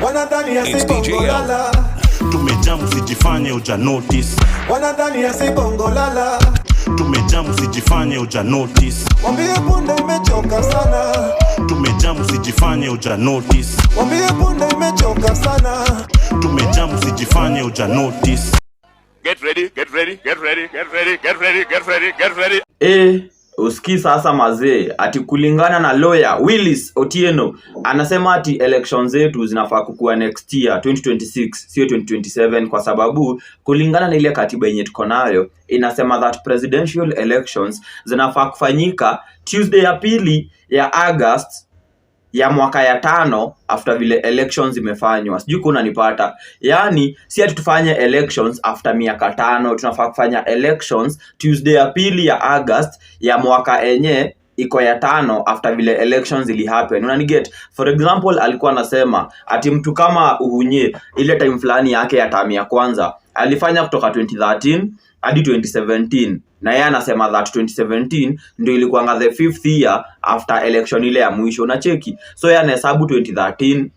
Wanadhani ya bongo lala. Tumejamu sijifanye uja notice. Wanadhani ya bongo lala. Tumejamu sijifanye uja notice. Wambie punde imechoka sana. Tumejamu sijifanye uja notice. Wambie punde imechoka sana. Tumejamu sijifanye uja notice. Get ready, get ready, get ready, get ready, get ready, get ready, get ready. Uski sasa mazee, ati kulingana na lawyer Willis Otieno anasema ati elections zetu zinafaa kukua next year 2026 sio 2027 kwa sababu kulingana na ile katiba yenye tuko nayo inasema that presidential elections zinafaa kufanyika Tuesday ya pili ya August ya mwaka ya 5 after vile elections imefanywa. Sijui kuna nipata. Yani si ati tufanye elections after miaka 5, tunafaa kufanya elections Tuesday ya pili ya August ya mwaka enye iko ya 5 after vile elections ili happen. Unaniget? For example, alikuwa anasema ati mtu kama Uhunye ile time fulani yake ya term ya kwanza alifanya kutoka 2013 hadi 2017. Na yeye anasema that 2017 ndio ilikuwa the 5th year after election ile ya mwisho. Unacheki? So yeye anahesabu 2013,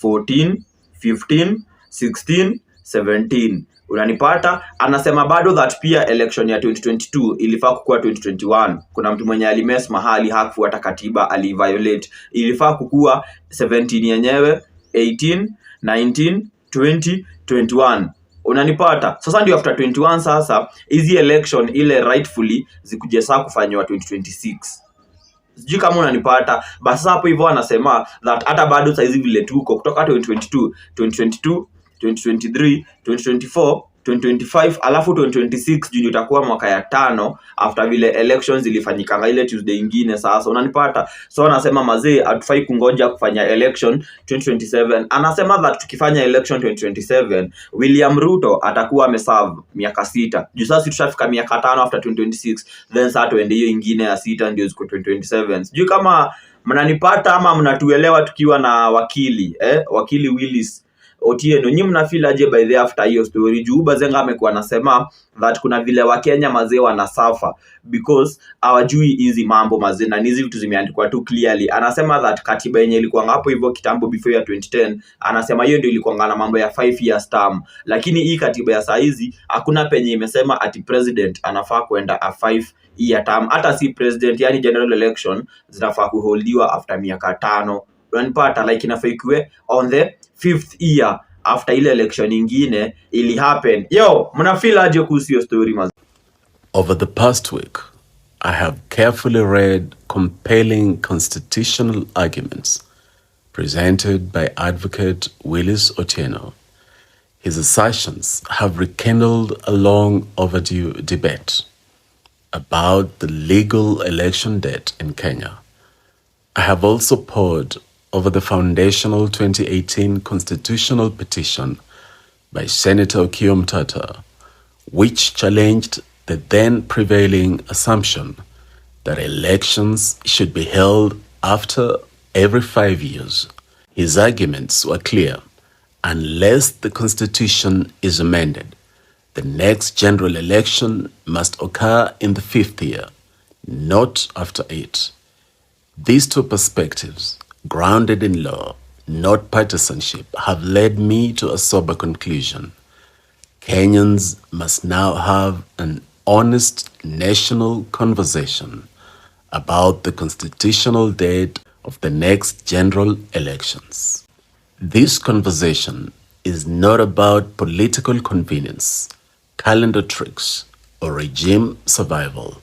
14, 15, 16, 17. Unanipata? Anasema bado that pia election ya 2022 ilifaa kukua 2021. Kuna mtu mwenye alimess mahali hakufuata katiba, aliviolate. Ilifaa kukua 17 yenyewe, 18, 19, 20, 21. Unanipata? Sasa ndio after 21 sasa hizi election ile rightfully zikuje saa kufanywa 2026. Sijui kama unanipata. Basi hapo hivyo anasema that hata bado saizi vile tuko kutoka 2022, 2022, 2023, 2024, 2025 alafu 2026 juu itakuwa mwaka ya 5 after vile elections ilifanyika ile Tuesday ingine sasa. Unanipata? So anasema mazee hatufai kungoja kufanya election 2027. Anasema that tukifanya election 2027 William Ruto atakuwa ameserve miaka 6. Juu sasa tutafika miaka 5 after 2026 then sasa tuende hiyo ingine ya 6 ndio ziko 2027. Sijui kama mnanipata ama mnatuelewa tukiwa na wakili Willis Otieno. Nyinyi mnafeel aje by the after hiyo story? Juu Bazenga amekuwa anasema that kuna vile wa Kenya mazee wana suffer because hawajui hizi mambo mazee na hizi vitu zimeandikwa tu clearly. Anasema that katiba yenye ilikuwa hapo hivyo kitambo before ya 2010, anasema hiyo ndio ilikuwa na mambo ya 5 years term, lakini hii katiba ya saa hizi hakuna penye imesema ati president anafaa kwenda a 5 year term. Hata si president, yani general election zinafaa kuholdiwa after miaka 5. Unanipata? Like inafaa ikiwe on the 5th year after ile election ingine ili happen. Yo, mna feel aje kuhusu hiyo story mazi? Over the past week, I have carefully read compelling constitutional arguments presented by Advocate Willis Otieno. His assertions have rekindled a long overdue debate about the legal election date in Kenya. I have also pored over the foundational 2018 constitutional petition by Senator Okiya Omtatah, which challenged the then prevailing assumption that elections should be held after every 5 years. His arguments were clear. Unless the constitution is amended, the next general election must occur in the 5th year, not after 8. These two perspectives, grounded in law, not partisanship, have led me to a sober conclusion. Kenyans must now have an honest national conversation about the constitutional date of the next general elections. This conversation is not about political convenience, calendar tricks, or regime survival.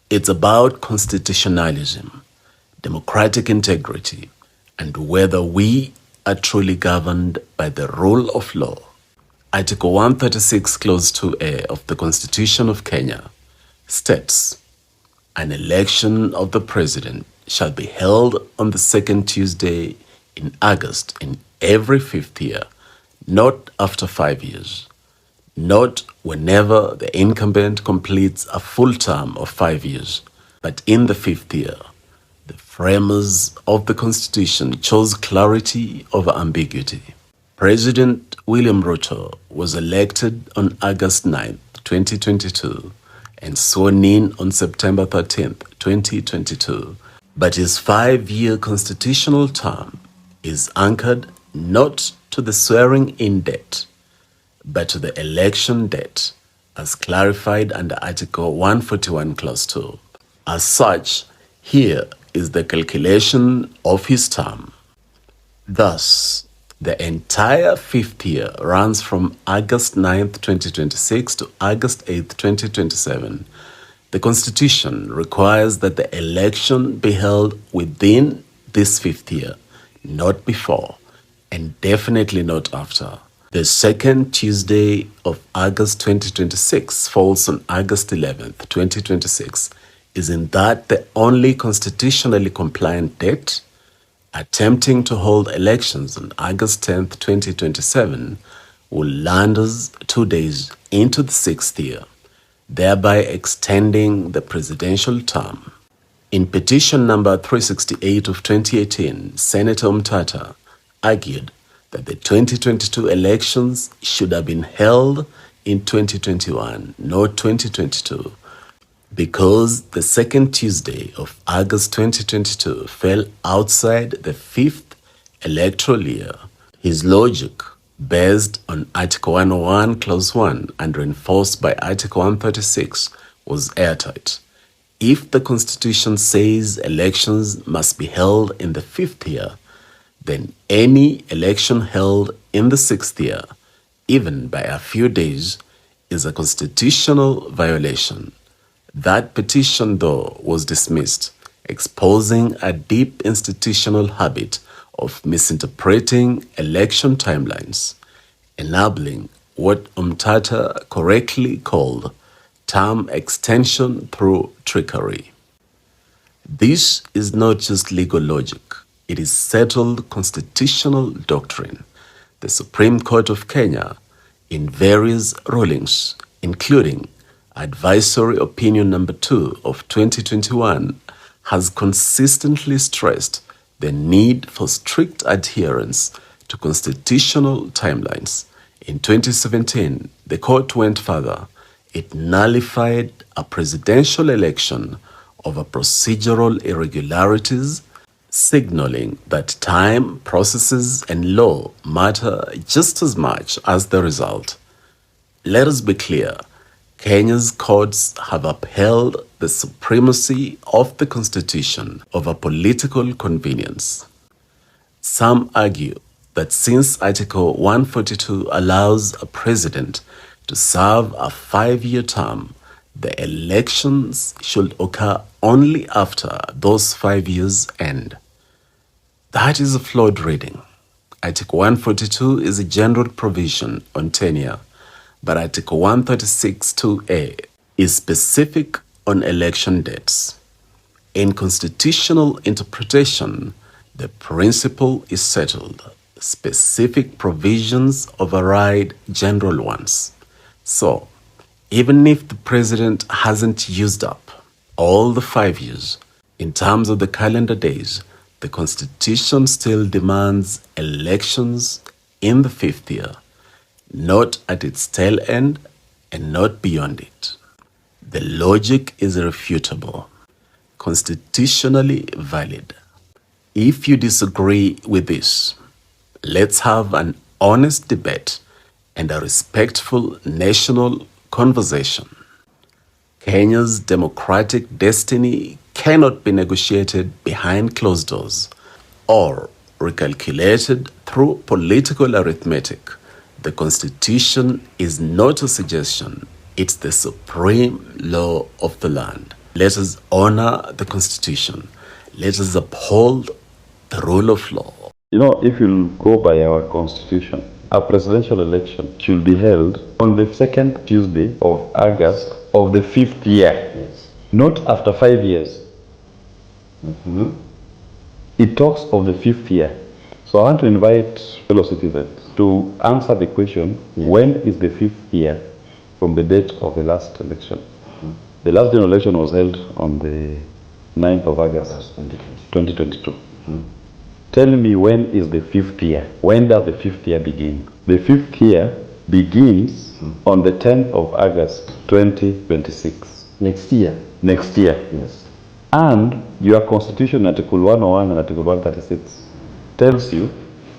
It's about constitutionalism, democratic integrity, and whether we are truly governed by the rule of law. Article 136, Clause 2A of the Constitution of Kenya states, an election of the president shall be held on the second Tuesday in August in every 5th year, not after 5 years, not whenever the incumbent completes a full term of 5 years, but in the 5th year. The framers of the Constitution chose clarity over ambiguity. President William Ruto was elected on August 9, 2022, and sworn in on September 13, 2022. But his 5-year constitutional term is anchored not to the swearing-in date, but to the election date, as clarified under Article 141, Clause 2. As such, here is the calculation of his term. Thus, the entire fifth year runs from August 9th, 2026 to August 8th, 2027. The Constitution requires that the election be held within this fifth year, not before, and definitely not after. The second Tuesday of August 2026 falls on August 11th, 2026. Isn't that the only constitutionally compliant date? Attempting to hold elections on August 10th, 2027 will land us 2 days into the sixth year, thereby extending the presidential term. In petition number 368 of 2018, Senator Umtata argued that the 2022 elections should have been held in 2021, not 2022, because the second Tuesday of August 2022 fell outside the fifth electoral year. His logic, based on Article 101, Clause 1 and reinforced by Article 136, was airtight. If the Constitution says elections must be held in the fifth year, then any election held in the sixth year, even by a few days, is a constitutional violation. That petition, though, was dismissed, exposing a deep institutional habit of misinterpreting election timelines, enabling what Umtata correctly called term extension through trickery. This is not just legal logic, it is settled constitutional doctrine. The Supreme Court of Kenya, in various rulings, including Advisory Opinion Number 2 of 2021, has consistently stressed the need for strict adherence to constitutional timelines. In 2017, the court went further. It nullified a presidential election over procedural irregularities, signaling that time, processes, and law matter just as much as the result. Let us be clear. Kenya's courts have upheld the supremacy of the Constitution over political convenience. Some argue that since Article 142 allows a president to serve a 5-year term, the elections should occur only after those 5 years end. That is a flawed reading. Article 142 is a general provision on tenure, but Article 136(2)(a) is specific on election dates. In constitutional interpretation, the principle is settled. Specific provisions override general ones. So, even if the president hasn't used up all the 5 years, in terms of the calendar days, the Constitution still demands elections in the fifth year, not at its tail end and not beyond it. The logic is irrefutable, constitutionally valid. If you disagree with this, let's have an honest debate and a respectful national conversation. Kenya's democratic destiny cannot be negotiated behind closed doors or recalculated through political arithmetic. The Constitution is not a suggestion, it's the supreme law of the land. Let us honor the Constitution. Let us uphold the rule of law. You know, if you go by our Constitution, a presidential election should be held on the second Tuesday of August of the fifth year, not after 5 years. It talks of the fifth year. So I want to invite fellow citizens to answer the question, when is the fifth year from the date of the last election? The last general election was held on the 9th of August, 2022. Tell me, when is the fifth year? When does the fifth year begin? The fifth year begins on the 10th of August, 2026. Next year. Next year. Yes. And your Constitution, Article 101 and Article 136, tells you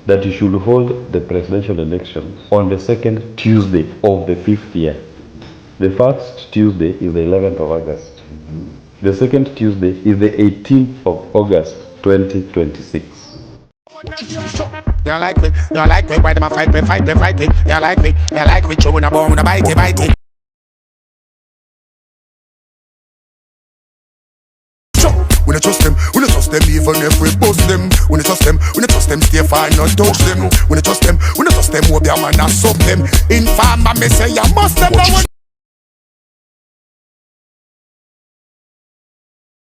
that you should hold the presidential election on the second Tuesday of the 5th year. The first Tuesday is the 11th of August. The second Tuesday is the 18th of August, 2026. You like me, why them a fight me. You like me, chewing a bone, a bite it. We don't trust them even if we bust them. We don't trust them, stay fine, not touch them. We don't trust them, hope your man a suck them. Informer me say you must them.